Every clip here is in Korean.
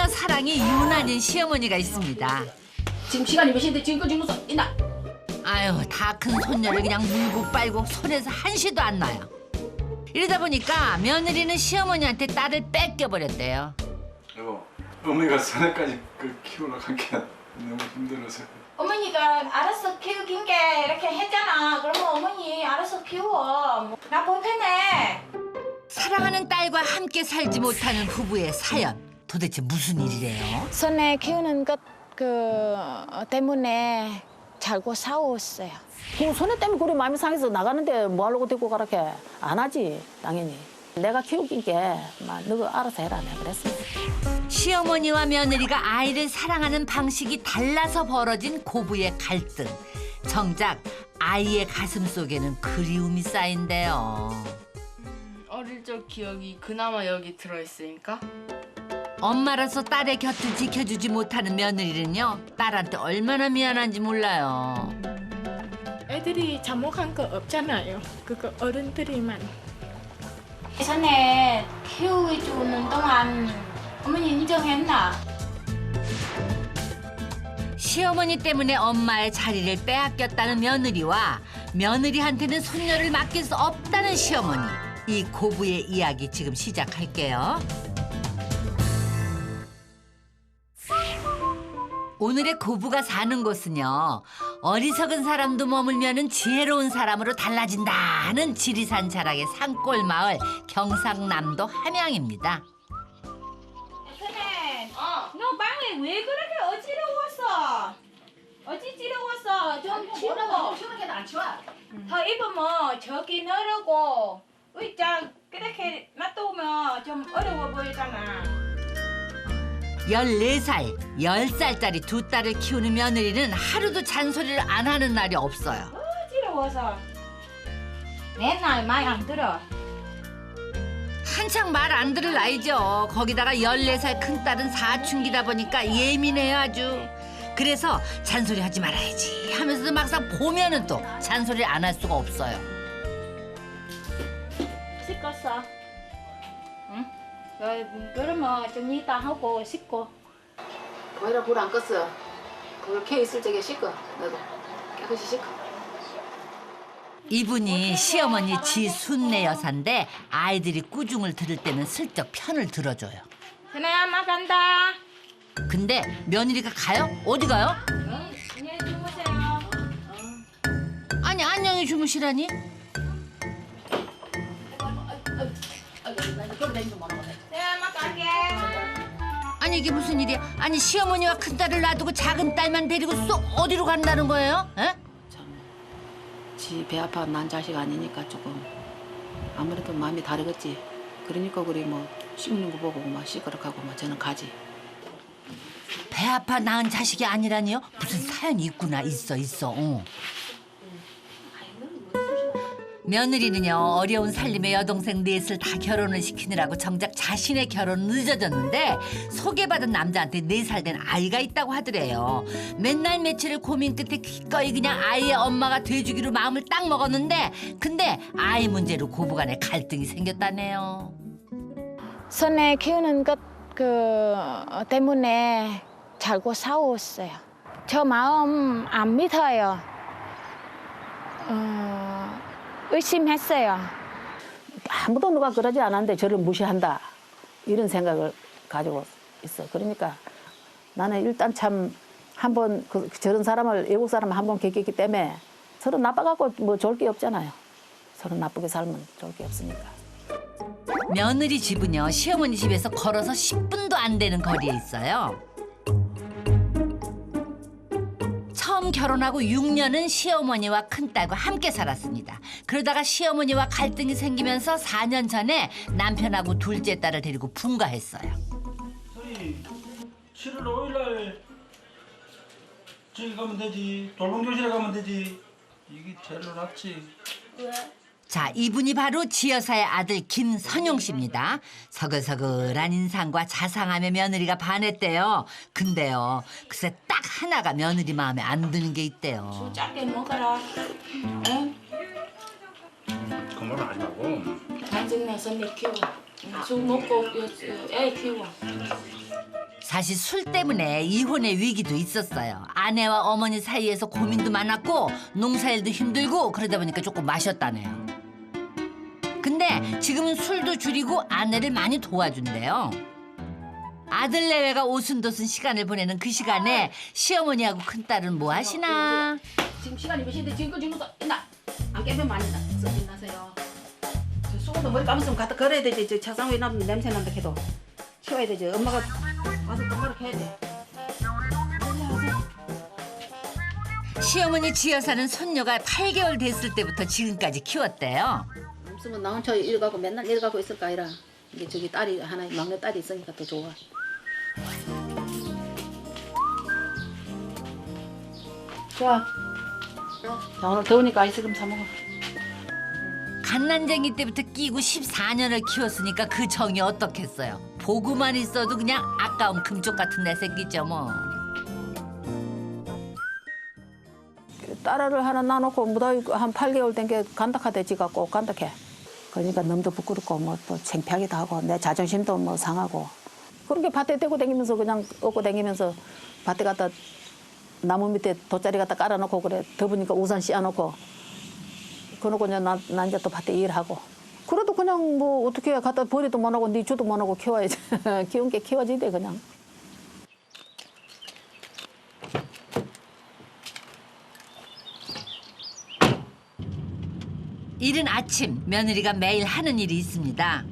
손녀 사랑이 유난인 시어머니가 있습니다. 지금 시간이 몇 시인데 지금까지 무서 있나? 아유, 다 큰 손녀를 그냥 물고 빨고 손에서 한시도 안 나요. 이러다 보니까 며느리는 시어머니한테 딸을 뺏겨버렸대요. 여보, 어머니가 사내까지 키우러 가기 너무 힘들어서. 어머니가 알아서 키우긴 게 이렇게 했잖아. 그러면 어머니 알아서 키워. 나 불편해. 사랑하는 딸과 함께 살지 못하는 부부의 사연. 도대체 무슨 일이래요? 손에 키우는 것 때문에 잘고 싸웠어요. 그 손해 때문에 그리 마음이 상해서 나가는데 뭐 하려고 데리고 가라게 안 하지 당연히. 내가 키우긴 게막 너가 알아서 해라 내가 그랬어. 시어머니와 며느리가 아이를 사랑하는 방식이 달라서 벌어진 고부의 갈등. 정작 아이의 가슴 속에는 그리움이 쌓인대요. 어릴 적 기억이 그나마 여기 들어있으니까 엄마로서 딸의 곁을 지켜주지 못하는 며느리는요, 딸한테 얼마나 미안한지 몰라요. 애들이 잘못한 거 없잖아요. 그거 어른들이만. 전에 키워주는 동안 어머니 인정했나? 시어머니 때문에 엄마의 자리를 빼앗겼다는 며느리와 며느리한테는 손녀를 맡길 수 없다는 시어머니. 이 고부의 이야기 지금 시작할게요. 오늘의 고부가 사는 곳은요, 어리석은 사람도 머물면은 지혜로운 사람으로 달라진다는 지리산 자락의 산골 마을 경상남도 함양입니다. 선혜, 너 방에 왜 그렇게 어지러웠어? 어지러웠어? 좀 치우고. 시원하게 안 치워. 더 입으면 저기 너르고 의자 그렇게 놔두면 좀 어려워 보이잖아. 14살, 10살짜리 두 딸을 키우는 며느리는 하루도 잔소리를 안 하는 날이 없어요. 어지러워서 맨날 말 안 들어. 한창 말 안 들을 나이죠. 거기다가 14살 큰딸은 사춘기다 보니까 예민해요 아주. 그래서 잔소리 하지 말아야지 하면서도 막상 보면은 또 잔소리를 안 할 수가 없어요. 씻었어. 응? 그러면 좀 이따 하고 씻고. 거기다 불 안 껐어. 그걸 캐 있을 적에 씻고 너도 깨끗이 씻고. 이분이 시어머니 지순내 여사인데 아이들이 꾸중을 들을 때는 슬쩍 편을 들어줘요. 선혜야, 엄마 간다. 근데 며느리가 가요? 어디 가요? 안녕히 주무세요. 아니 안녕히 주무시라니? 선혜야, 엄마 갈게. 아니 이게 무슨 일이야? 아니 시어머니와 큰딸을 놔두고 작은 딸만 데리고 쏙 어디로 간다는 거예요? 에? 지 배 아파 난 자식 아니니까 조금 아무래도 마음이 다르겠지. 그러니까 그리 뭐 씹는 거 보고 막 시끄럽하고 막 저는 가지. 배 아파 낳은 자식이 아니라니요? 무슨 사연이 있구나. 있어. 며느리는요, 어려운 살림에 여동생 넷을 다 결혼을 시키느라고 정작 자신의 결혼은 늦어졌는데 소개받은 남자한테 4살 된 아이가 있다고 하더래요. 맨날 며칠을 고민 끝에 기꺼이 그냥 아이의 엄마가 돼주기로 마음을 딱 먹었는데 근데 아이 문제로 고부간에 갈등이 생겼다네요. 손에 키우는 것 때문에 잘고 싸웠어요. 저 마음 안 믿어요. 의심했어요. 아무도 누가 그러지 않았는데 저를 무시한다 이런 생각을 가지고 있어. 그러니까 나는 일단 참 한번 저런 사람을 외국 사람을 한번 겪었기 때문에 서로 나빠갖고 뭐 좋을 게 없잖아요. 서로 나쁘게 살면 좋을 게 없으니까. 며느리 집은요, 시어머니 집에서 걸어서 10분도 안 되는 거리에 있어요. 처음 결혼하고 6년은 시어머니와 큰딸과 함께 살았습니다. 그러다가 시어머니와 갈등이 생기면서 4년 전에 남편하고 둘째 딸을 데리고 분가했어요. 저희 7월 5일 날 저기 가면 되지. 돌봉교실에 가면 되지. 이게 제일 낫지. 자, 이분이 바로 지여사의 아들 김선용 씨입니다. 서글서글한 인상과 자상함에 며느리가 반했대요. 근데요, 글쎄 딱 하나가 며느리 마음에 안 드는 게 있대요. 작게 먹어라. 응? 그만 하지 말고. 나중에 선배 키워. 술 먹고 애 키워. 사실 술 때문에 이혼의 위기도 있었어요. 아내와 어머니 사이에서 고민도 많았고 농사일도 힘들고 그러다 보니까 조금 마셨다네요. 근데 지금은 술도 줄이고 아내를 많이 도와준대요. 아들 내외가 오순도순 시간을 보내는 그 시간에 시어머니하고 큰딸은 뭐 하시나? 지금 시간이 몇 시인데 지금 거 있나? 안 깨면 많이 나세요. 저 수건도 머리 감았으면 갖다 걸어야 되지. 저 차상 위에 놔두면 냄새 난다 해도 치워야 되지. 엄마가 와서 똑바로 해야 돼. 시어머니 지여사는 손녀가 8개월 됐을 때부터 지금까지 키웠대요. 없으면 나 혼자 일가고 맨날 일가고 있을까 아니라 이게 저기 딸이 하나 막내 딸이 있으니까 더 좋아. 좋아. 자 오늘 더우니까 아이스크림 사 먹어. 갓난쟁이 때부터 끼고 14년을 키웠으니까 그 정이 어떻겠어요. 보고만 있어도 그냥 아까운 금쪽 같은 내 새끼죠 뭐. 딸을 하나 놔놓고 무더위 한 8개월 된 게 간닥하대 지가 꼭 간닥해. 그러니까 너무도 부끄럽고 뭐 또 창피하기도 하고 내 자존심도 뭐 상하고 그렇게 밭에 대고 다니면서 그냥 업고 다니면서 밭에 갖다 나무 밑에 돗자리 갖다 깔아놓고 그래 더우니까 우산 씌워놓고 그러고 그냥 나 이제 또 밭에 일하고 그래도 그냥 뭐 어떻게 해 갖다 버리도 못하고 니 주도 못하고 키워야지. 키운 게 키워지대 그냥. 이른 아침 며느리가 매일 하는 일이 있습니다.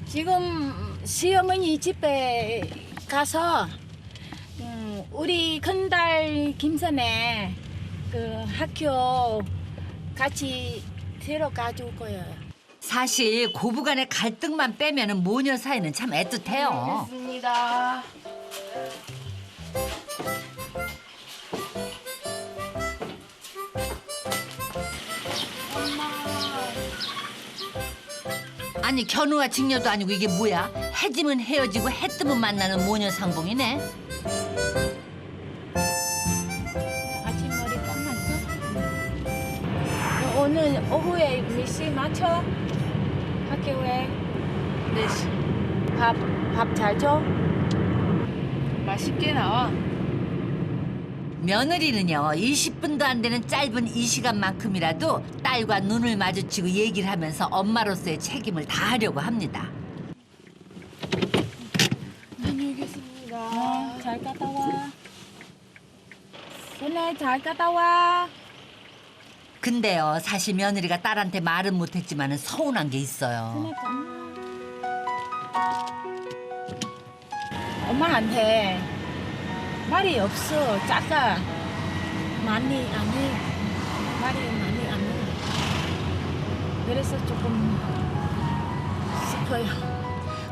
지금 시어머니 집에 가서 우리 큰딸 김선혜 그 학교 같이 데려가 줄 거예요. 사실 고부간의 갈등만 빼면은 모녀 사이는 참 애틋해요. 알겠습니다. 아니 견우와 직녀도 아니고 이게 뭐야? 해지면 헤어지고 해 뜨면 만나는 모녀 상봉이네. 아침 머리 감았어? 오늘 오후에 몇 시 맞춰? 학교에 4시. 밥 잘 줘? 맛있게 나와. 며느리는요 20분도 안 되는 짧은 이 시간만큼이라도 딸과 눈을 마주치고 얘기를 하면서 엄마로서의 책임을 다하려고 합니다. 다녀오겠습니다. 잘 갔다 와. 선혜 잘 갔다 와. 근데요 사실 며느리가 딸한테 말은 못했지만은 서운한 게 있어요. 엄마한테 말이 없어. 작아. 많이 안 해. 말이 많이 안 해. 그래서 조금 슬퍼요.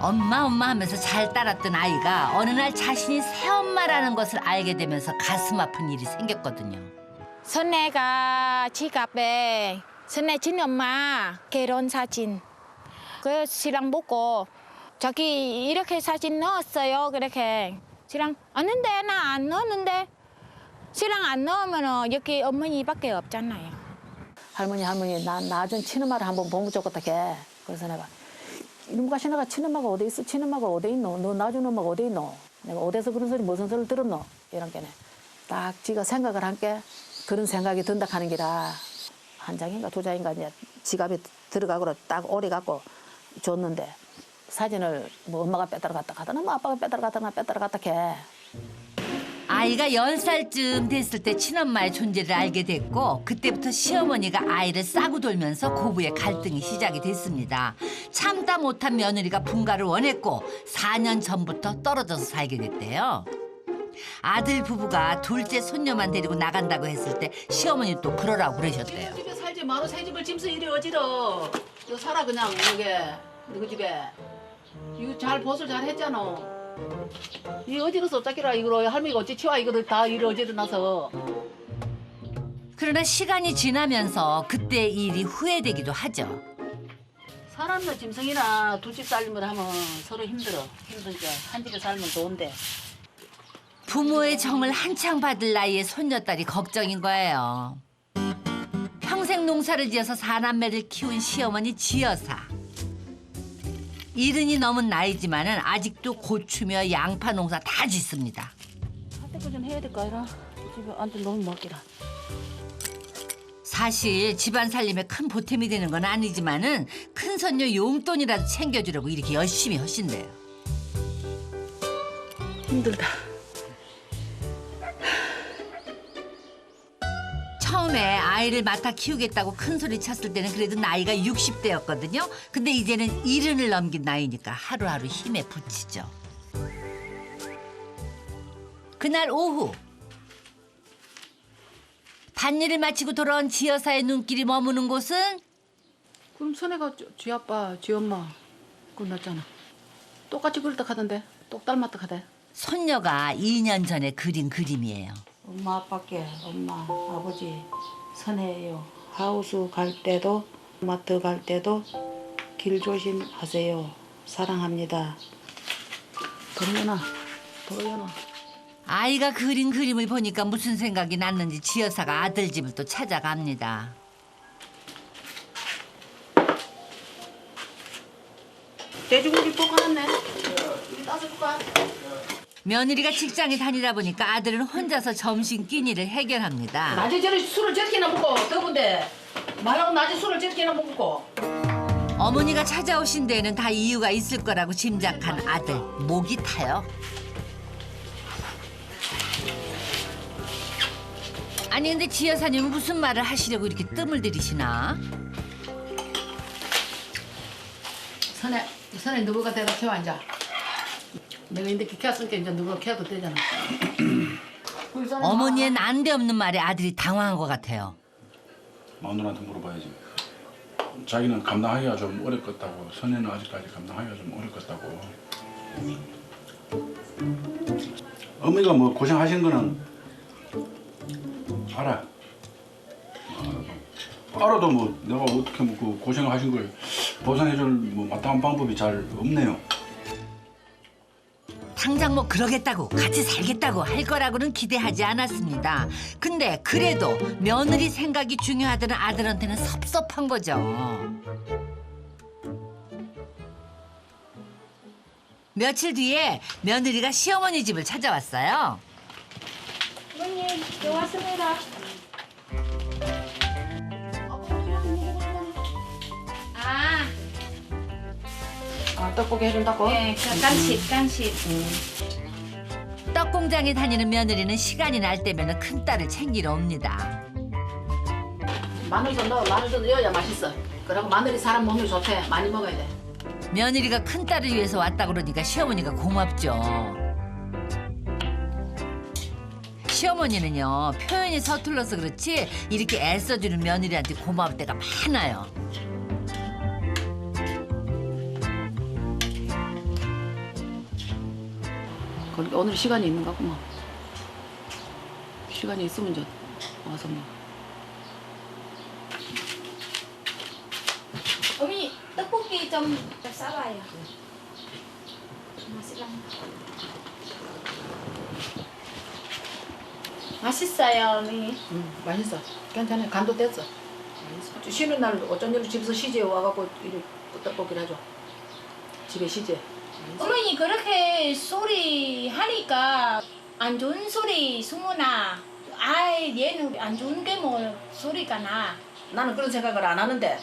엄마 하면서 잘 따랐던 아이가 어느 날 자신이 새엄마라는 것을 알게 되면서 가슴 아픈 일이 생겼거든요. 선혜가 지갑에 선혜 친엄마 결혼 사진 그 신랑 보고 자기 이렇게 사진 넣었어요. 그렇게 신랑 아는데 나 안 넣었는데 신랑 안 넣으면 여기 어머니밖에 없잖아요. 할머니 나 나중 친엄마를 한번 보면 좋겠다 해. 그래서 내가 이놈 가시 내가 친엄마가 어디 있어? 친엄마가 어디 있노? 너 나중 엄마가 어디 있노? 내가 어디서 그런 소리 무슨 소리를 들었노? 이런 게네. 딱 지가 생각을 한 게 그런 생각이 든다 하는 기라 한 장인가 두 장인가 이제 지갑에 들어가고 딱 오래 갖고 줬는데 사진을 뭐 엄마가 빼따라 갔다 가다나 뭐 아빠가 빼따라 갔다 해. 아이가 10살쯤 됐을 때 친엄마의 존재를 알게 됐고 그때부터 시어머니가 아이를 싸고 돌면서 고부의 갈등이 시작이 됐습니다. 참다 못한 며느리가 분가를 원했고 4년 전부터 떨어져서 살게 됐대요. 아들 부부가 둘째 손녀만 데리고 나간다고 했을 때 시어머니 또 그러라고 그러셨대요. 집에 살지 마로 새 집을 짐서 이리 어지러. 너 살아 그냥 여기 너희 집에. 이거 잘 보수 잘 했잖아. 이 어지러서 어쩌기라 이거 할머니가 어찌 치워 이거 다 이리 어지러나서. 그러나 시간이 지나면서 그때 일이 후회되기도 하죠. 사람도 짐승이나 두 집 살림을 하면 서로 힘들게 한 집에 살면 좋은데. 부모의 정을 한창 받을 나이에 손녀딸이 걱정인 거예요. 평생 농사를 지어서 4남매를 키운 시어머니 지여사. 이른이 넘은 나이지만은 아직도 고추며 양파 농사 다 짓습니다. 할때 좀 해야 될까 이라 집에 안돼 너무 먹기라. 사실 집안 살림에 큰 보탬이 되는 건 아니지만은 큰 손녀 용돈이라도 챙겨주려고 이렇게 열심히 하신대요. 힘들다. 처음에 아이를 맡아 키우겠다고 큰 소리 쳤을 때는 그래도 나이가 60대였거든요. 근데 이제는 70을 넘긴 나이니까 하루하루 힘에 부치죠. 그날 오후 밭일을 마치고 돌아온 지여사의 눈길이 머무는 곳은 그럼 선혜가 지 아빠 지 엄마 끝났잖아. 똑같이 그렇다 하던데 똑 닮았다 하대. 손녀가 2년 전에 그린 그림이에요. 엄마 아빠께 엄마 아버지 선혜예요. 하우스 갈 때도 마트 갈 때도 길 조심하세요. 사랑합니다. 도연아. 아이가 그린 그림을 보니까 무슨 생각이 났는지 지여사가 아들 집을 또 찾아갑니다. 돼지고기 볶아놨네. 이리 따서 줄까? 며느리가 직장에 다니다 보니까 아들은 혼자서 점심 끼니를 해결합니다. 낮에 저렇게 술을 저렇게나 먹고 더운데 말하고 낮에 술을 저렇게나 먹고. 어머니가 찾아오신 데에는 다 이유가 있을 거라고 짐작한 아들. 목이 타요. 아니 근데 지 여사님은 무슨 말을 하시려고 이렇게 뜸을 들이시나? 선혜 누구가 대가 키워 앉아. 내가 이렇게 키웠으니까 이제 누구가 키워도 되잖아. 어머니의 난데없는 말에 아들이 당황한 것 같아요. 마누라한테 물어봐야지. 자기는 감당하기가 좀 어렵겠다고. 선혜는 아직까지 감당하기가 좀 어렵겠다고. 어머니가 뭐 고생하신 거는 알아. 알아도 뭐 내가 어떻게 뭐 그 고생하신 걸 보상해줄 뭐 마땅한 방법이 잘 없네요. 당장 뭐 그러겠다고 같이 살겠다고 할 거라고는 기대하지 않았습니다. 근데 그래도 며느리 생각이 중요하다는 아들한테는 섭섭한 거죠. 며칠 뒤에 며느리가 시어머니 집을 찾아왔어요. 어머니, 네 왔습니다. 떡볶이 해준다고? 네, 간식. 떡 공장에 다니는 며느리는 시간이 날 때면 큰딸을 챙기러 옵니다. 마늘 좀 넣어야 맛있어. 그리고 마늘이 사람 몸에 좋대. 많이 먹어야 돼. 며느리가 큰딸을 위해서 왔다 그러니까 시어머니가 고맙죠. 시어머니는요 표현이 서툴러서 그렇지 이렇게 애써주는 며느리한테 고마울 때가 많아요. 그러니까 오늘 시간이 있는가 구만. 시간이 있으면 저 와서 먹어. 어머니, 떡볶이 좀 싸와요. 맛있어요, 어머니. 맛있어. 괜찮아. 간도 됐어. 쉬는 날 어쩐 일로 집에서 시제 와갖고 이렇게 떡볶이를 해줘. 집에 시제. 어머니 그렇게 소리 하니까 안 좋은 소리 소문나. 아이 얘는 안 좋은 게 뭐 소리가 나. 나는 그런 생각을 안 하는데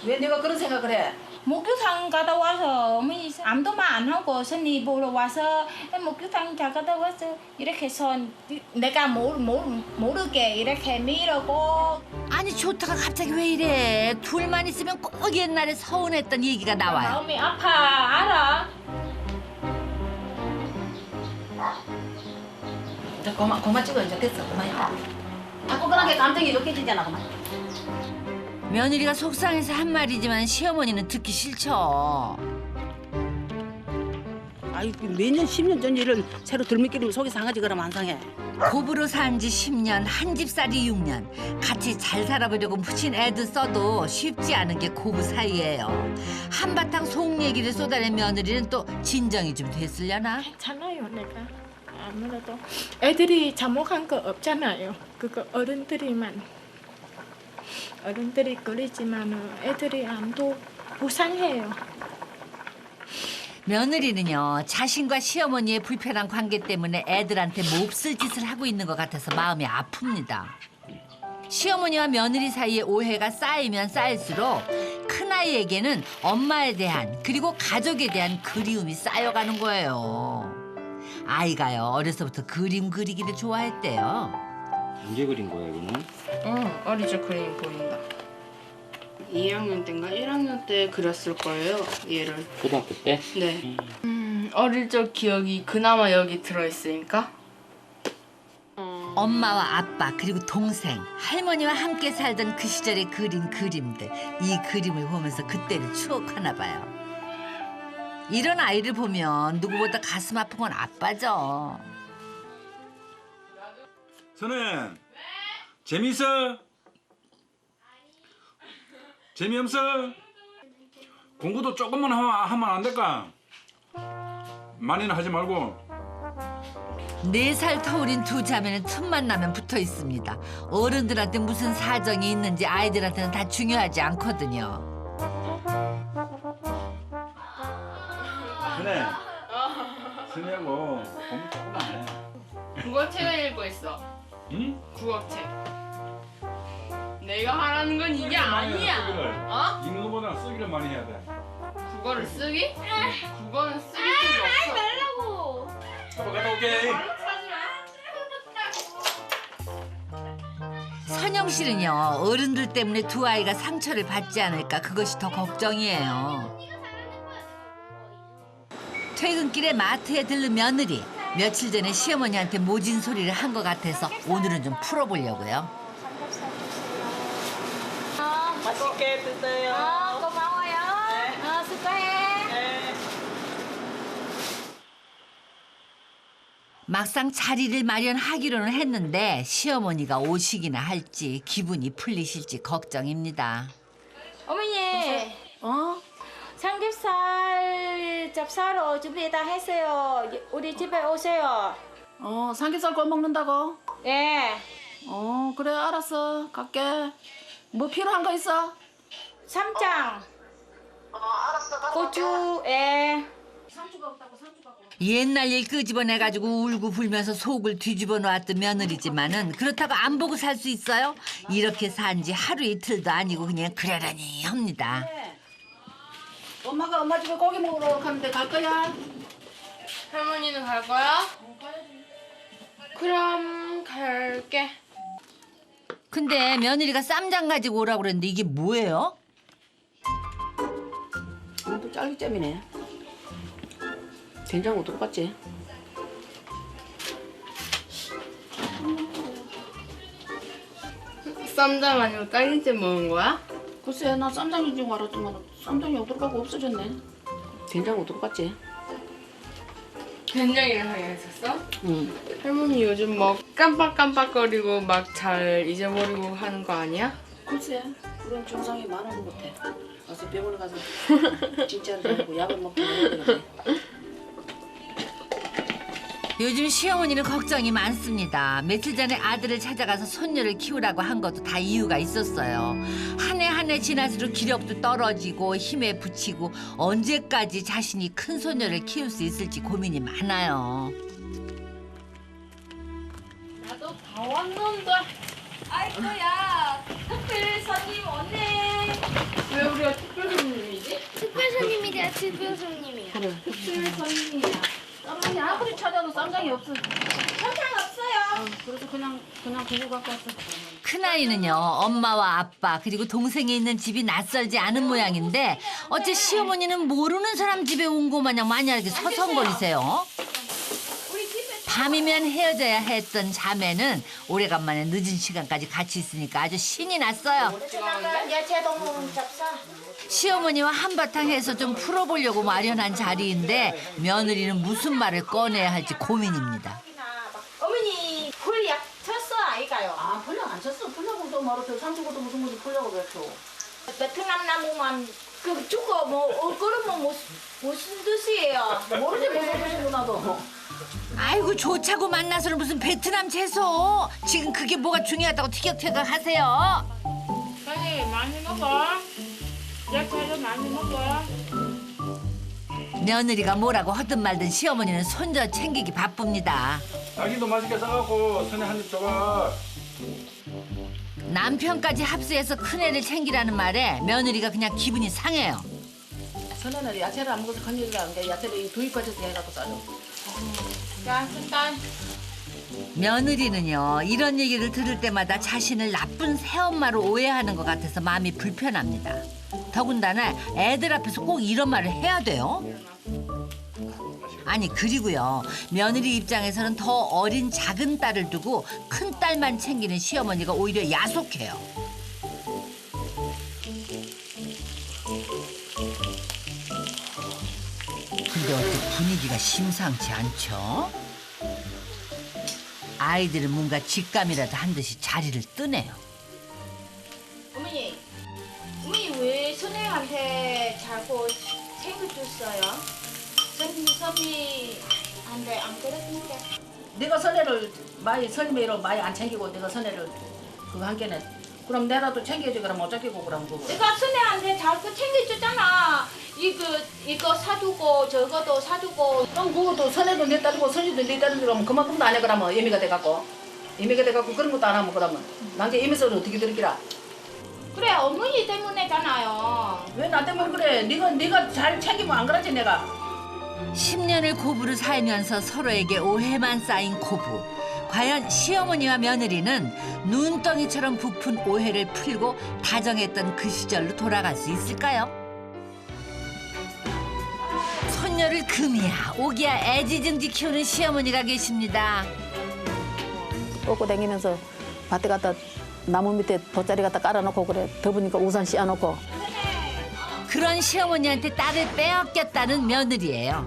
왜 내가 그런 생각을 해? 목욕탕 갔다 와서 어머니 아무도 말 안 하고 선이 보러 와서 목욕탕 잘 갔다 와서 이렇게 손 내가 모르게 이렇게 밀고. 아니 좋다가 갑자기 왜 이래. 둘만 있으면 꼭 옛날에 서운했던 얘기가 나와요. 마음이 아파 알아? 이제 그만 찍어. 이제 됐어. 그만이야. 자꾸 그렇게 감정이 느껴지잖아. 그만. 며느리가 속상해서 한 말이지만 시어머니는 듣기 싫죠. 아이 몇년 10년 전 일을 새로 들미끼리면 속이 상하지 그러면 안 상해. 고부로 산 지 10년, 한 집살이 6년. 같이 잘 살아보려고 묻힌 애도 써도 쉽지 않은 게 고부 사이예요. 한바탕 속 얘기를 쏟아낸 며느리는 또 진정이 좀 됐으려나? 괜찮아요, 내가. 아무래도 애들이 잘못한 거 없잖아요. 그거 어른들이 그러지만 애들이 아무도 불쌍해요. 며느리는요 자신과 시어머니의 불편한 관계 때문에 애들한테 몹쓸 짓을 하고 있는 것 같아서 마음이 아픕니다. 시어머니와 며느리 사이에 오해가 쌓이면 쌓일수록 큰아이에게는 엄마에 대한 그리고 가족에 대한 그리움이 쌓여가는 거예요. 아이가요 어려서부터 그림 그리기를 좋아했대요. 언제 그린 거야 이거는? 어릴 적 그림 보인다. 2학년 때인가 1학년 때 그렸을 거예요. 얘를. 초등학교 때? 네. 어릴 적 기억이 그나마 여기 들어있으니까. 엄마와 아빠 그리고 동생, 할머니와 함께 살던 그 시절에 그린 그림들. 이 그림을 보면서 그때를 추억하나 봐요. 이런 아이를 보면 누구보다 가슴 아픈 건 아빠죠. 선혜 재미있어? 재미없어? 공부도 조금만 하면 안 될까? 많이는 하지 말고. 4살 터울인 두 자매는 틈만 나면 붙어 있습니다. 어른들한테 무슨 사정이 있는지 아이들한테는 다 중요하지 않거든요. 선혜 선혜하고 공부 조금만 해. 국어책을 읽고 있어. 응? 국어책. 내가 하라는 건 이게 아니야. 어? 읽는 거보다 쓰기를 많이 해야 돼. 국어를 쓰기? 국어는 쓰기 필요 없어. 아빠 갔다 올게. 선영 씨는요 어른들 때문에 두 아이가 상처를 받지 않을까 그것이 더 걱정이에요. 퇴근길에 마트에 들른 며느리. 며칠 전에 시어머니한테 모진 소리를 한 것 같아서 오늘은 좀 풀어보려고요. 맛있게 드세요. 고마워요. 수고해. 막상 자리를 마련하기로는 했는데 시어머니가 오시기나 할지 기분이 풀리실지 걱정입니다. 어머니. 삼겹살 잡사로 준비 다 했어요. 우리 집에 오세요. 삼겹살 구워 먹는다고? 예. 그래 알았어 갈게. 뭐 필요한 거 있어? 쌈장. 고추. 예. 옛날 일 끄집어내가지고 울고 불면서 속을 뒤집어 놓았던 며느리지만은 그렇다고 안 보고 살 수 있어요? 이렇게 산 지 하루 이틀도 아니고 그냥 그러려니 합니다. 엄마가 엄마 집에 고기 먹으러 가는데 갈 거야? 할머니는 갈 거야? 그럼 갈게. 근데 며느리가 쌈장 가지고 오라고 그랬는데 이게 뭐예요? 이건 또 짤기잼이네. 된장하고 똑같지? 쌈장 아니고 딸기잼 먹은 거야? 글쎄 나 쌈장인 줄 알았더만 쌈장이 어떡하고 없어졌네. 된장하고 똑같지? 된장이랑 하게 했었어? 응. 할머니 요즘 막 깜빡깜빡거리고 막 잘 잊어버리고 하는 거 아니야? 글쎄 그런 증상이 많은 것 같아. 가서 병원에 가서 진짜로 되고 약을 먹고 그러더라고. 요즘 시어머니는 걱정이 많습니다. 며칠 전에 아들을 찾아가서 손녀를 키우라고 한 것도 다 이유가 있었어요. 한 해 한 해 지날수록 기력도 떨어지고 힘에 부치고 언제까지 자신이 큰 손녀를 키울 수 있을지 고민이 많아요. 나도 다 왔는데. 아이고야. 특별 손님 왔네. 왜 우리가 특별 손님이지? 특별 손님이야, 특별 손님이야. 특별 손님이야. 쌈장이 아무리 찾아도 쌈장이 없어. 설탕 없어요. 그래서 그냥 두고 갖고 왔어. 큰아이는요 엄마와 아빠 그리고 동생이 있는 집이 낯설지 않은 모양인데 어째 시어머니는 모르는 사람 집에 온 거 마냥 마냥 이렇게 서성거리세요. 밤이면 헤어져야 했던 자매는 오래간만에 늦은 시간까지 같이 있으니까 아주 신이 났어요. 야채동 잡사. 시어머니와 한바탕 해서 좀 풀어보려고 마련한 자리인데 며느리는 무슨 말을 꺼내야 할지 고민입니다. 어머니 풀약 쳤어 아이가요? 아 풀려 안 쳤어. 풀려고도 말았어. 상주고도 무슨 것도 풀려고 그랬어. 베트남 나무만 그 주고 뭐 그러면 무슨 뜻이에요? 모르지 무슨 뜻이고 나도. 아이고 좋자고 만나서는 무슨 베트남 채소. 지금 그게 뭐가 중요하다고 티격태격 하세요. 빨리 많이 먹어. 야채도 많이 먹어. 며느리가 뭐라고 하든 말든 시어머니는 손자 챙기기 바쁩니다. 자기도 맛있게 싸갖고 선에 한 입 줘봐. 남편까지 합세해서 큰애를 챙기라는 말에 며느리가 그냥 기분이 상해요. 선에는 야채를 안 먹어서 큰일이라는 게 야채를 두입까지 해갖고 싸줘. Dạ, xin tay. 며느리는요 이런 얘기를 들을 때마다 자신을 나쁜 새엄마로 오해하는 것 같아서 마음이 불편합니다. 더군다나 애들 앞에서 꼭 이런 말을 해야 돼요? 아니 그리고요 며느리 입장에서는 더 어린 작은 딸을 두고 큰 딸만 챙기는 시어머니가 오히려 야속해요. 근데 어째 분위기가 심상치 않죠? 아이들은 뭔가 직감이라도 한 듯이 자리를 뜨네요. 어머니, 어머니 왜 선생한테 자꾸 챙겨줬어요? 선생한테 안 그랬는데. 네가 선애를 많이 선임으로 많이 안 챙기고 네가 선애를 그거 한 개는 그럼 내라도 챙겨야지 그럼 못 챙기고 그럼 그거. 내가 선생한테 자꾸 챙겨줬잖아. 이거 사주고 저거도 사주고. 그럼 그것도 선애도 내 딸이고 선이도 네 딸이고 그러면 그만큼도 안 해 그러면 예미가 돼갖고 그런 것도 안 하면 그러면 나한테 예미서는 어떻게 들기라. 그래 어머니 때문에잖아요. 왜 나 때문에 그래? 네가 잘 챙기면 안 그러지 내가. 10년을 고부를 살면서 서로에게 오해만 쌓인 고부. 과연 시어머니와 며느리는 눈덩이처럼 부푼 오해를 풀고 다정했던 그 시절로 돌아갈 수 있을까요? 손녀를 금이야 오기야 애지중지 키우는 시어머니가 계십니다. 업고 다니면서 밭에 갖다 나무 밑에 돗자리 갖다 깔아놓고 그래. 더우니까 우산 씌워놓고. 그런 시어머니한테 딸을 빼앗겼다는 며느리예요.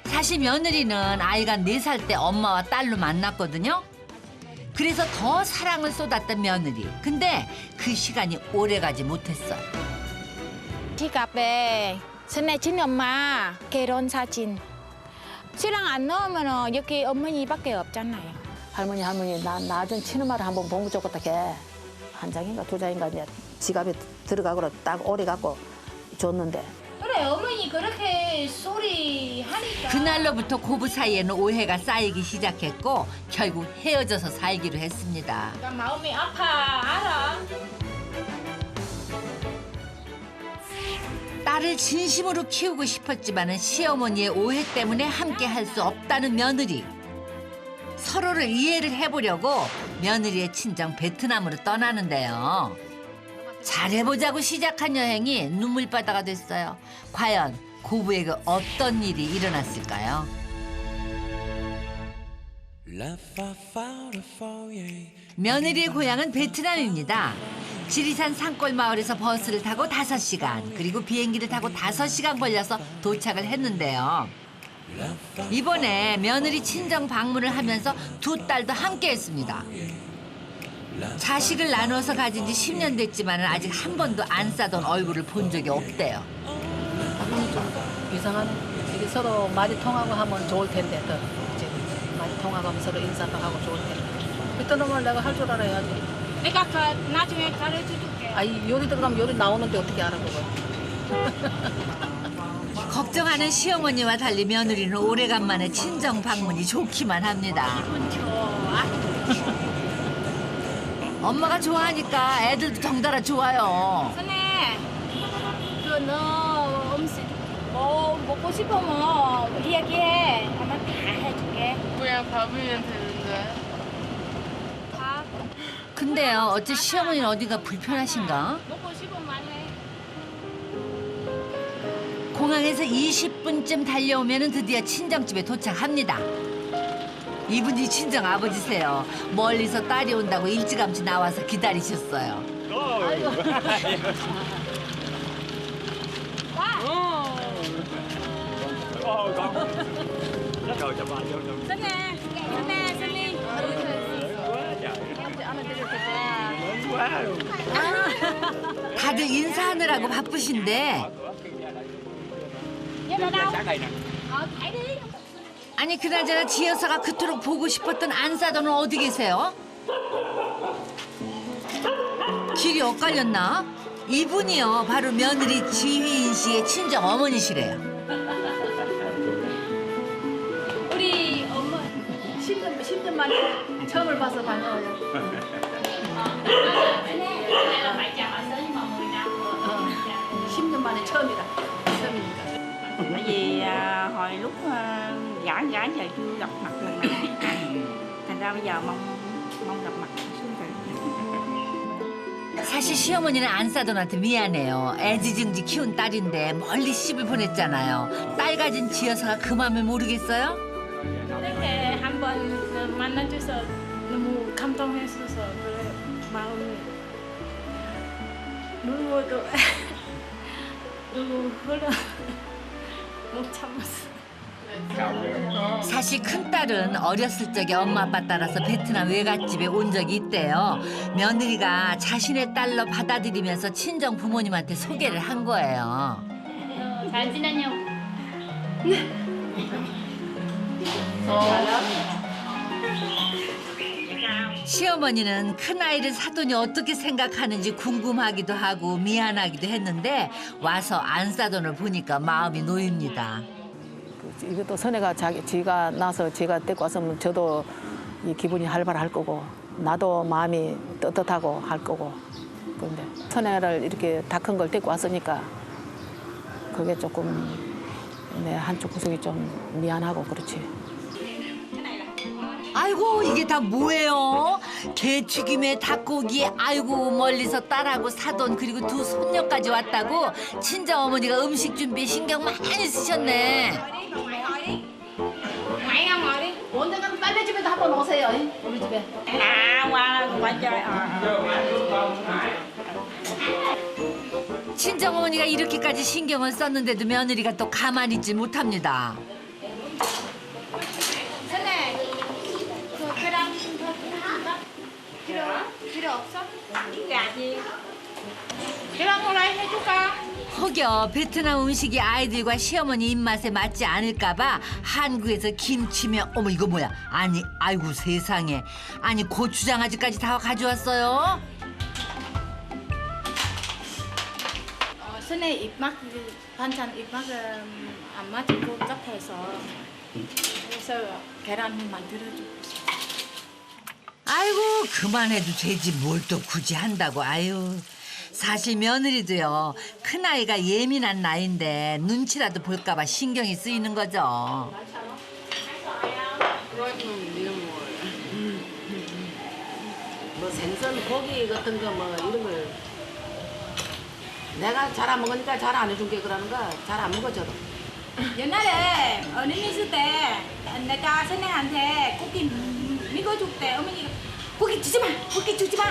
사실 며느리는 아이가 4살 때 엄마와 딸로 만났거든요. 그래서 더 사랑을 쏟았던 며느리. 근데 그 시간이 오래가지 못했어요. 지갑에 선내 친엄마 결혼 사진. 신랑 안 넣으면 여기 어머니밖에 없잖아요. 할머니 나중 친엄마를 한번 보면 좋겠다 게. 한 장인가 두 장인가 이제 지갑에 들어가고 딱 오래 갖고 줬는데. 그래 어머니 그렇게 소리 하니까. 그날로부터 고부 사이에는 오해가 쌓이기 시작했고 결국 헤어져서 살기로 했습니다. 나 마음이 아파 알아. 딸을 진심으로 키우고 싶었지만은 시어머니의 오해 때문에 함께 할 수 없다는 며느리. 서로를 이해를 해보려고 며느리의 친정 베트남으로 떠나는데요. 잘해보자고 시작한 여행이 눈물바다가 됐어요. 과연 고부에게 어떤 일이 일어났을까요? 며느리의 고향은 베트남입니다. 지리산 산골 마을에서 버스를 타고 5시간, 그리고 비행기를 타고 5시간 걸려서 도착을 했는데요. 이번에 며느리 친정 방문을 하면서 두 딸도 함께 했습니다. 자식을 나눠서 가진 지 10년 됐지만 아직 한 번도 안 싸던 얼굴을 본 적이 없대요. 이상하네. 이게 서로 많이 통하고 하면 좋을 텐데 더 이제 많이 통하고 서로 인사도 하고 좋을 텐데. 베트남을 내가 할 줄 알아야지. 내가 나중에 가르쳐줄게. 아이 요리 들어가면 요리 나오는데 어떻게 알아 그거. 걱정하는 시어머니와 달리 며느리는 오래간만에 친정 방문이 좋기만 합니다. 엄마가 좋아하니까 애들도 덩달아 좋아요. 선혜, 너 음식 뭐 먹고 싶으면 이야기해. 아마 다 해줄게. 그냥 밥이면 되는데. 밥 근데요, 어째 시어머니는 어디가 불편하신가? 먹고 싶으면 해. 공항에서 20분쯤 달려오면 드디어 친정집에 도착합니다. 이분이 친정 아버지세요. 멀리서 딸이 온다고 일찌감치 나와서 기다리셨어요. 다들 인사하느라고 바쁘신데 아니 그나저나 지여사가 그토록 보고 싶었던 안사돈은 어디 계세요? 길이 엇갈렸나? 이분이요 바로 며느리 지휘인 씨의 친정 어머니시래요. 처음을 봐서 반가워요. 10년 만에 처음이라. 처음이니까. Bởi vì hồi lúc gả giờ chưa gặp mặt lần nào. Thành ra bây giờ mong gặp mặt sớm rồi. 사실 시어머니는 안사돈한테 미안해요. 애지중지 키운 딸인데 멀리 시집을 보냈잖아요. 딸 가진 지여서가 그 맘을 모르겠어요? 이렇게 한번 만나줘서 너무 감동했어서 그래 마음이 눈물도 너무 흘러 못 참았어. 사실 큰딸은 어렸을 적에 엄마 아빠 따라서 베트남 외갓집에 온 적이 있대요. 며느리가 자신의 딸로 받아들이면서 친정 부모님한테 소개를 한 거예요. 잘 지내냐고. 시어머니는 큰아이를 사돈이 어떻게 생각하는지 궁금하기도 하고 미안하기도 했는데 와서 안사돈을 보니까 마음이 놓입니다. 이것도 선혜가 지가 나서 제가 데리고 왔으면 저도 이 기분이 활발할 거고 나도 마음이 떳떳하고 할 거고 그런데 선혜를 이렇게 다 큰 걸 데리고 왔으니까 그게 조금 내 한쪽 구석이 좀 미안하고 그렇지. 아이고 이게 다 뭐예요? 게튀김에 닭고기에 아이고 멀리서 딸하고 사돈 그리고 두 손녀까지 왔다고 친정 어머니가 음식 준비에 신경 많이 쓰셨네. Mày không ngồi đi. 언젠가는 딸네 집에도 한번 오세요. 우리 집에. À qua chơi. 친정 어머니가 이렇게까지 신경을 썼는데도 며느리가 또 가만히 있지 못합니다. 선혜, 그 계란 필요 없어? 야지. 계란 후라이 해줄까? 혹여 베트남 음식이 아이들과 시어머니 입맛에 맞지 않을까봐 한국에서 김치면 어머 이거 뭐야? 아니 아이고 세상에 아니 고추장아찌까지 다 가져왔어요? 선의 입맛 반찬 입맛은 안 맞을 것 같아서 그래서 계란 만들어주고 싶어요. 아이고 그만해도 되지 뭘 또 굳이 한다고 아유 사실 며느리도요 큰아이가 예민한 나이인데 눈치라도 볼까봐 신경이 쓰이는 거죠. 뭐 생선 고기 같은 거 뭐 이런 걸 내가 잘 안 먹으니까 잘 안 해준 게 그러는가 잘 안 먹어 저도. 옛날에 어린이 있을 때 내가 선생한테 고기 먹어줄 때 어머니가 고기 주지 마, 고기 주지 마.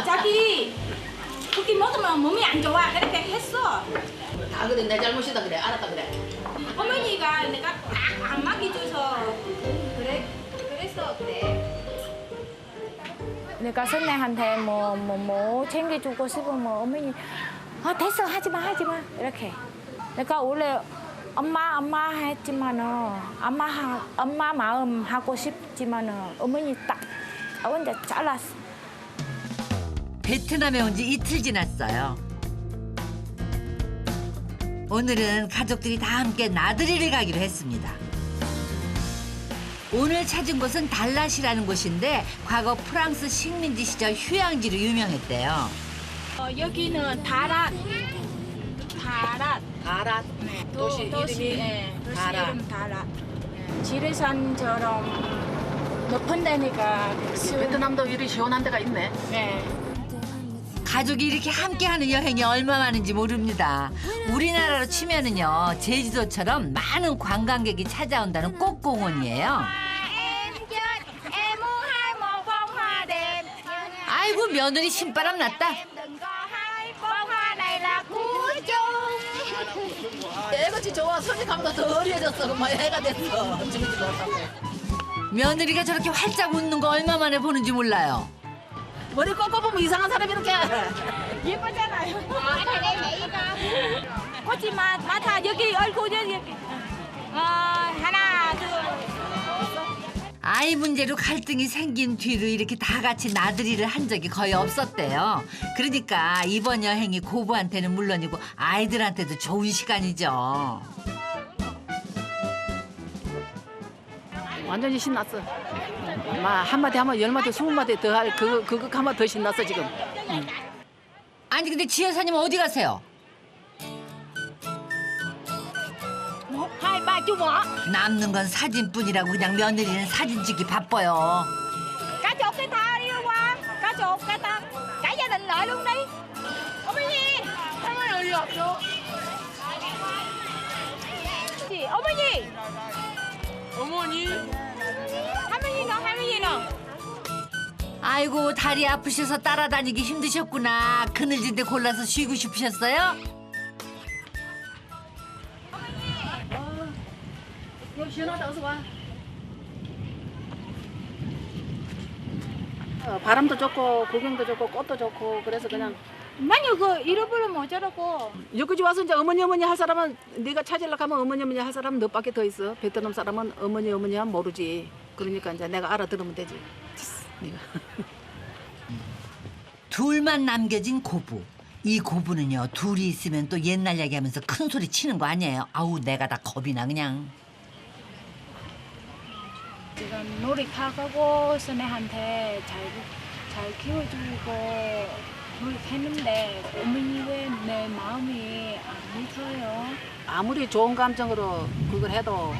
자기 고기 먹으면 몸이 안 좋아 그렇게 했어. 다 그래 내 잘못이다 그래 알았다 그래. 어머니가 내가 딱 안 먹여줘서 그랬어 그래. 내가 선생한테 뭐 챙겨주고 싶으면 어머니 됐어 하지 마 이렇게. 내가 원래 엄마 했지만은 엄마 마음 하고 싶지만은 어머니 딱 혼자 잘랐어. 베트남에 온 지 이틀 지났어요. 오늘은 가족들이 다 함께 나들이를 가기로 했습니다. 오늘 찾은 곳은 달랏이라는 곳인데 과거 프랑스 식민지 시절 휴양지로 유명했대요. 여기는 다랏. 네, 도시 이름이 도시 다랏. 이름 다랏. 지리산처럼 높은 데니까 베트남도 이리 시원한 데가 있네. 네. 가족이 이렇게 함께하는 여행이 얼마 많은지 모릅니다. 우리나라로 치면은요 제주도처럼 많은 관광객이 찾아온다는 꽃공원이에요. 아이고 며느리 신바람 났다. 애같이 좋아. 선생님보다 더 어려졌어. 그뭐 애가 됐어. 죽이지 못하고. 며느리가 저렇게 활짝 웃는 거 얼마 만에 보는지 몰라요. 머리 꺾어보면 이상한 사람이 이렇게. 예쁘잖아요. 꽃이 많다. 여기 얼굴 여기. 하나 둘. 아이 문제로 갈등이 생긴 뒤로 이렇게 다 같이 나들이를 한 적이 거의 없었대요. 그러니까 이번 여행이 고부한테는 물론이고 아이들한테도 좋은 시간이죠. 완전히 신났어. 막 한마디 하면 10마디 20마디 더 할 그거 하면 더 신났어 지금. 아니 근데 지 여사님 어디 가세요? 1, 2, 3 chú bỏ. 남는 건 사진뿐이라고 그냥 며느리는 사진 찍기 바빠요. Cả chục cái tha đi qua. Cả chục cái ta. Cả gia đình lại luôn đi. 어머니. 할머니 어디 갔어? 어머니. 어머니. 할머니는. 아이고 다리 아프셔서 따라다니기 힘드셨구나. 그늘진데 골라서 쉬고 싶으셨어요? 여기 시원하다 어서 와. 바람도 좋고 구경도 좋고 꽃도 좋고 그래서 그냥 만약 그 잃어버리면 어쩌라고. 여기까지 와서 이제 어머니 할 사람은 네가 찾으려고 하면 어머니 할 사람은 너밖에 더 있어. 베트남 사람은 어머니 하면 모르지. 그러니까 이제 내가 알아들으면 되지. 네가. 둘만 남겨진 고부. 이 고부는요 둘이 있으면 또 옛날 얘기하면서 큰 소리 치는 거 아니에요. 아우 내가 다 겁이 나 그냥. 지금 노력하고 선애한테 잘 키워주고 노력했는데 어머니 왜 내 마음이 안 믿어요? 아무리 좋은 감정으로 그걸 해도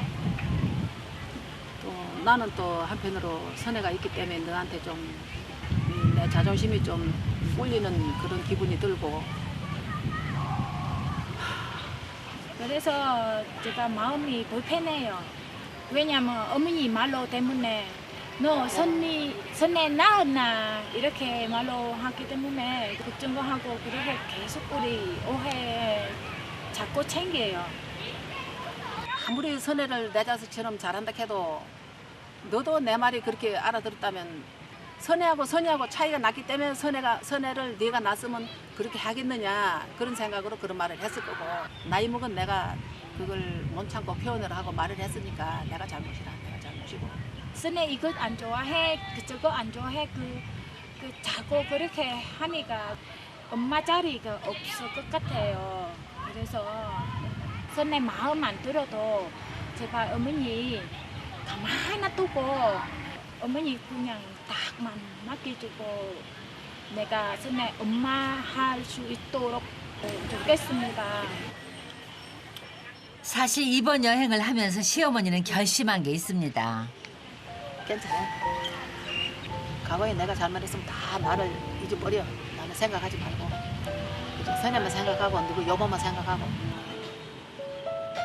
또 나는 또 한편으로 선애가 있기 때문에 너한테 좀 내 자존심이 좀 꿀리는 그런 기분이 들고 그래서 제가 마음이 불편해요. 왜냐면 어머니 말로 때문에 너 선애 낳았나 이렇게 말로 하기 때문에 걱정도 하고 그렇게 계속 우리 오해 자꾸 챙겨요. 아무리 선애를 내 자식처럼 잘한다 해도 너도 내 말이 그렇게 알아들었다면 선애하고 선의하고 차이가 났기 때문에 선애를 네가 낳았으면 그렇게 하겠느냐 그런 생각으로 그런 말을 했을 거고 나이 먹은 내가 그걸 못 참고 표현을 하고 말을 했으니까 내가 잘못이라 내가 잘못이고 선애 이것 안 좋아해 저거 안 좋아해 그 자꾸 그렇게 하니까 엄마 자리가 없을 것 같아요. 그래서 선애 마음 안 들어도 제발 어머니 가만히 놔두고 어머니 그냥 딱만 맡겨주고 내가 선애 엄마 할 수 있도록 좋겠습니다. 사실 이번 여행을 하면서 시어머니는 결심한 게 있습니다. 괜찮아. 과거에 내가 잘못했으면 다 나를 잊어버려. 나는 생각하지 말고 그저 선애만 생각하고 누구 여보만 생각하고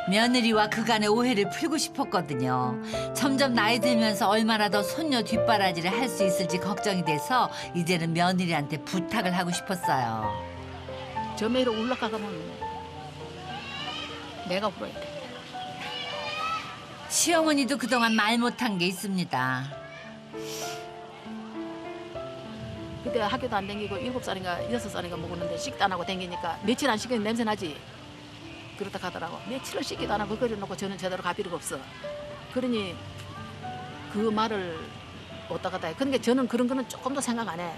며느리와 그간의 오해를 풀고 싶었거든요. 점점 나이 들면서 얼마나 더 손녀 뒷바라지를 할 수 있을지 걱정이 돼서 이제는 며느리한테 부탁을 하고 싶었어요. 저 매로 올라가면 내가 울어야 돼. 시어머니도 그동안 말 못한 게 있습니다. 그때 학교도 안 다니고 7살인가 6살인가 먹었는데 씻도 안 하고 다니니까 며칠 안 씻으면 냄새 나지. 그렇다 하더라고. 며칠을 씻기도 안 하고 그려놓고 저는 제대로 갈 필요가 없어. 그러니 그 말을 어디다가 해. 그러니까 저는 그런 거는 조금 더 생각 안 해.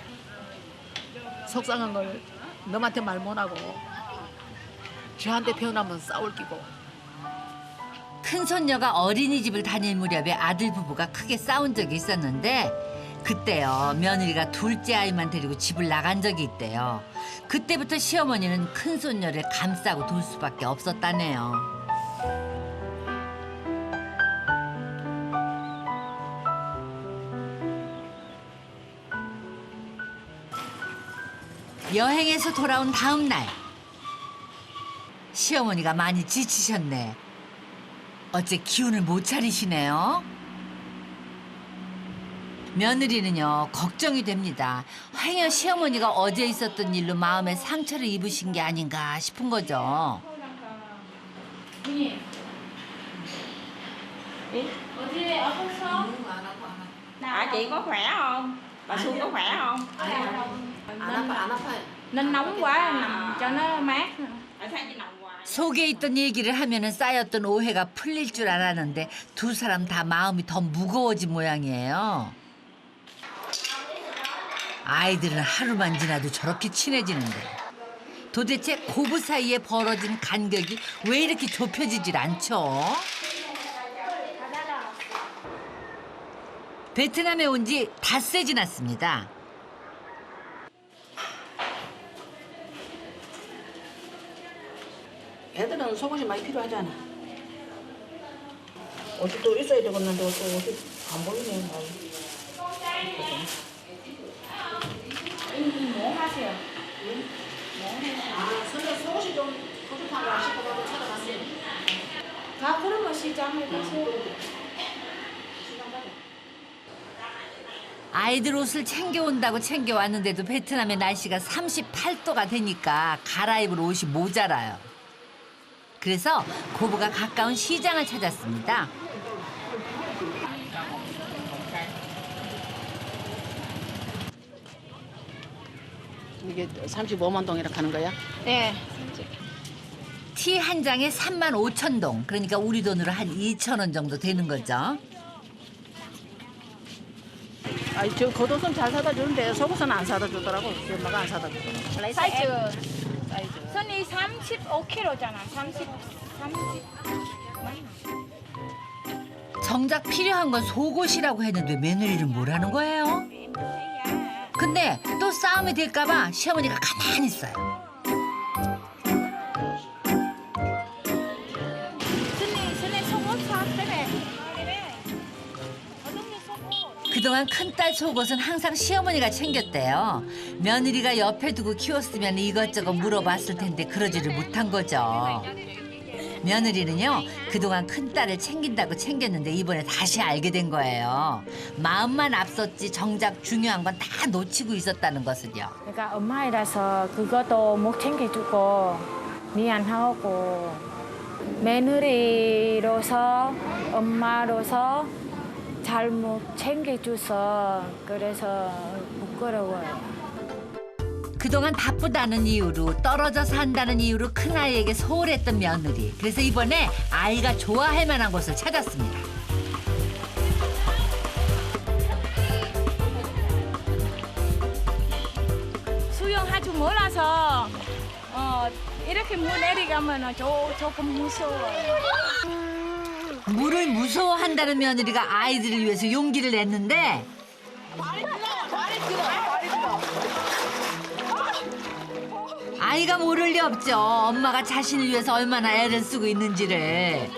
속상한 걸 너한테 말 못하고 저한테 표현하면 싸울 끼고. 큰손녀가 어린이집을 다닐 무렵에 아들 부부가 크게 싸운 적이 있었는데 그때요 며느리가 둘째 아이만 데리고 집을 나간 적이 있대요. 그때부터 시어머니는 큰손녀를 감싸고 둘 수밖에 없었다네요. 여행에서 돌아온 다음 날 시어머니가 많이 지치셨네. 어째 기운을 못 차리시네요. 며느리는요 걱정이 됩니다. 행여 시어머니가 어제 있었던 일로 마음에 상처를 입으신 게 아닌가 싶은 거죠. 어디 아팠어? À chị có khỏe không? Bà Xuân có khỏe không? 안 아파요. Nên nóng quá nằm cho nó mát. Tại sao chị nằm hoài? 속에 있던 얘기를 하면은 쌓였던 오해가 풀릴 줄 알았는데 두 사람 다 마음이 더 무거워진 모양이에요. 아이들은 하루만 지나도 저렇게 친해지는데 도대체 고부 사이에 벌어진 간격이 왜 이렇게 좁혀지질 않죠? 베트남에 온 지 닷새 지났습니다. 애들은 속옷이 많이 필요하잖아. 옷이 또 있어야 되겠는데 또 옷이 안 보이네. 뭐 하세요? 아, 선배 속옷이 좀 부족한 거 아시고 나도 찾아봤어요. 다 그러면 시장을 가세요. 아이들 옷을 챙겨온다고 챙겨왔는데도 베트남의 날씨가 38도가 되니까 갈아입을 옷이 모자라요. 그래서 고부가 가까운 시장을 찾았습니다. 이게 35만 동이라고 하는 거야? 네. 티 한 장에 3만 5천 동, 그러니까 우리 돈으로 한 2천 원 정도 되는 거죠. 아니 저 겉옷은 잘 사다 주는데 속옷은 안 사다 주더라고. 저 엄마가 안 사다 주더라고. 사이즈. 선이 35kg잖아. 30. 정작 필요한 건 속옷이라고 했는데 며느리는 뭐라는 거예요? 근데 또 싸움이 될까봐 시어머니가 가만히 있어요. 선이 속옷 샀더래. 그래. 어동이 속옷. 그동안 큰딸 속옷은 항상 시어머니가 챙겼대요. 며느리가 옆에 두고 키웠으면 이것저것 물어봤을 텐데 그러지를 못한 거죠. 며느리는요, 그동안 큰딸을 챙긴다고 챙겼는데 이번에 다시 알게 된 거예요. 마음만 앞섰지 정작 중요한 건 다 놓치고 있었다는 것을요. 그러니까 엄마이라서 그것도 못 챙겨주고 미안하고 며느리로서 엄마로서 잘못 챙겨줘서 그래서 부끄러워요. 그동안 바쁘다는 이유로 떨어져 산다는 이유로 큰아이에게 소홀했던 며느리. 그래서 이번에 아이가 좋아할 만한 곳을 찾았습니다. 수영할 줄 몰라서 이렇게 물 내려가면 조금 무서워요. 물을 무서워한다는 며느리가 아이들을 위해서 용기를 냈는데 아이가 모를 리 없죠. 엄마가 자신을 위해서 얼마나 애를 쓰고 있는지를.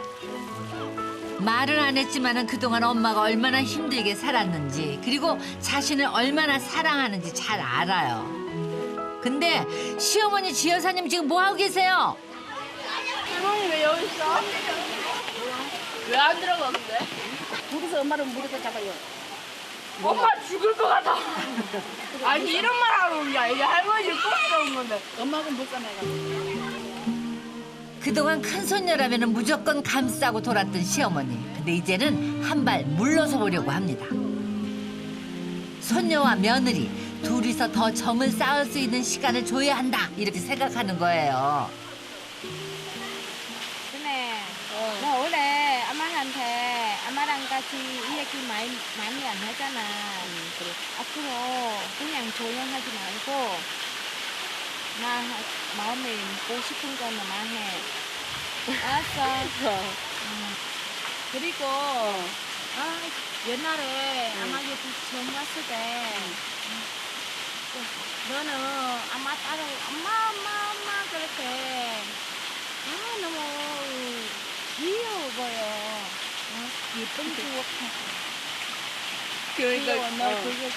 말은 안 했지만은 그동안 엄마가 얼마나 힘들게 살았는지 그리고 자신을 얼마나 사랑하는지 잘 알아요. 근데 시어머니 지여사님 지금 뭐 하고 계세요? 주먹이 왜 여기 있어? 왜 안 들어가 근데? 둘이서 엄마를 무릎에 잡아요. 엄마 죽을 것 같아. 아니 이런 말 하러 온 게 아니라 할머니를 꼬시러 온 건데. 엄마하고 못 사내가. 그동안 큰손녀라면 무조건 감싸고 돌았던 시어머니. 근데 이제는 한 발 물러서 보려고 합니다. 손녀와 며느리 둘이서 더 정을 쌓을 수 있는 시간을 줘야 한다 이렇게 생각하는 거예요. 근데 너 원래 엄마한테 엄마랑 같이 이야기 많이 안 하잖아. 그래. 앞으로 그냥 조용하지 말고 나 마음에 묻고 싶은 거는 말해. 알았어? 그리고 옛날에 아마 여기 처음 왔을 때 너는 엄마 따로 엄마 그렇게 너무 귀여워 보여. 예쁜 추억. 그러니까 귀여워. 너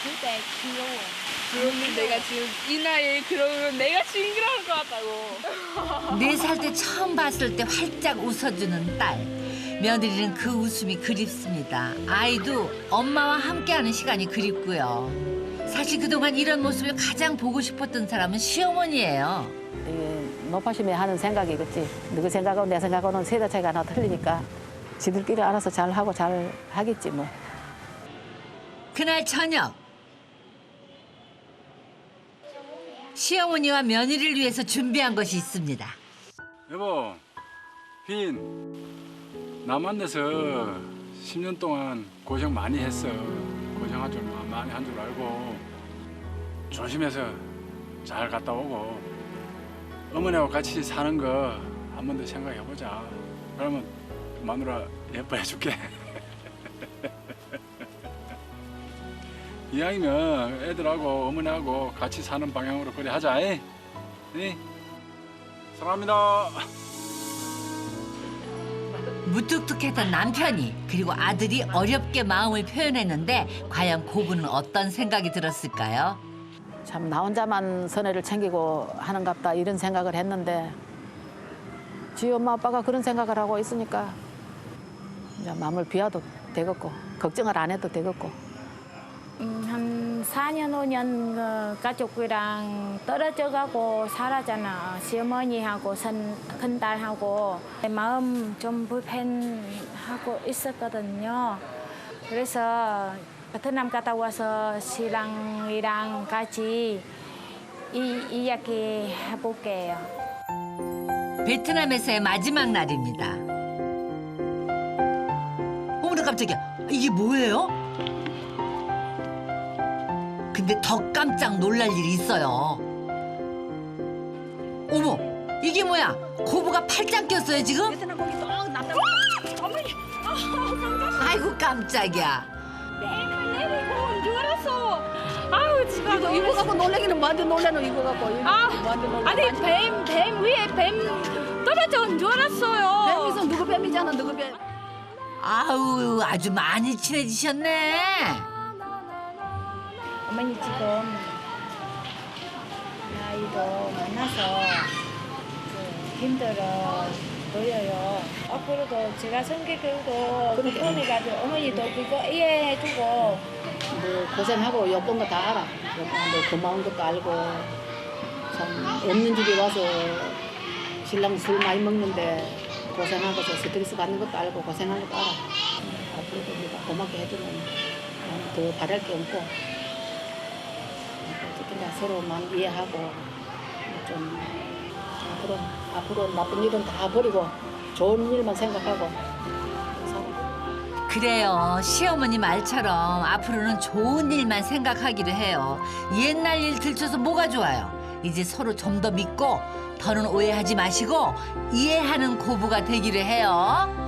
그때 귀여워. 그러면 내가 지금 이 나이에 그러면 내가 징그러울 것 같다고. 4살 때 처음 봤을 때 활짝 웃어주는 딸. 며느리는 그 웃음이 그립습니다. 아이도 엄마와 함께하는 시간이 그립고요. 사실 그동안 이런 모습을 가장 보고 싶었던 사람은 시어머니예요. 높아심에 하는 생각이겠지. 누구 생각하고 내 생각하고는 세대 차이가 하나 틀리니까 지들끼리 알아서 잘 하고 잘 하겠지 뭐. 그날 저녁 시어머니와 며느리를 위해서 준비한 것이 있습니다. 여보, 빈. 나 만나서 10년 동안 고생 많이 했어. 고생한 줄 많이 한 줄 알고 조심해서 잘 갔다 오고 어머니하고 같이 사는 거 한 번 더 생각해보자. 그러면 마누라 예뻐해줄게. 이왕이면 애들하고 어머니하고 같이 사는 방향으로 그래 하자. 예? 사랑합니다. 무뚝뚝했던 남편이 그리고 아들이 어렵게 마음을 표현했는데 과연 고부는 어떤 생각이 들었을까요? 참 나 혼자만 선혜를 챙기고 하는갑다 이런 생각을 했는데 지 엄마 아빠가 그런 생각을 하고 있으니까 이제 마음을 비워도 되겠고 걱정을 안 해도 되겠고. 한 4년 5년 가족이랑 떨어져 가고 살았잖아. 시어머니하고 큰딸하고 마음 좀 불편하고 있었거든요. 그래서 베트남 갔다 와서 신랑이랑 같이 이야기 해볼게요. 베트남에서의 마지막 날입니다. 어머나 깜짝이야. 이게 뭐예요? 근데 더 깜짝 놀랄 일이 있어요. 어머, 이게 뭐야? 고부가 팔짱 꼈어요 지금? 아이고 깜짝이야. 이거 갖고 놀래기는 뭐한테 놀래노 이거 갖고. 아니 뱀 위에 뱀 떨어져 온 줄 알았어요. 뱀이서 누구 뱀이잖아 누구 뱀. 아우 아주 많이 친해지셨네. 어머니 지금 나이도 많아서 힘들어 보여요. 앞으로도 제가 성격도 불편해가지고 어머니도 그거 이해해주고 뭐 고생하고 욕본 거 다 알아. 뭐 고마운 것도 알고 참 없는 집에 와서 신랑 술 많이 먹는데 고생하고서 스트레스 받는 것도 알고 고생한 것도 알아. 앞으로도 우리가 고맙게 해주면 나는 더 바랄 게 없고 어쨌든 서로 마음 이해하고 좀 앞으로 나쁜 일은 다 버리고 좋은 일만 생각하고 살아. 그래요. 시어머니 말처럼 앞으로는 좋은 일만 생각하기로 해요. 옛날 일 들춰서 뭐가 좋아요. 이제 서로 좀 더 믿고 더는 오해하지 마시고 이해하는 고부가 되기로 해요.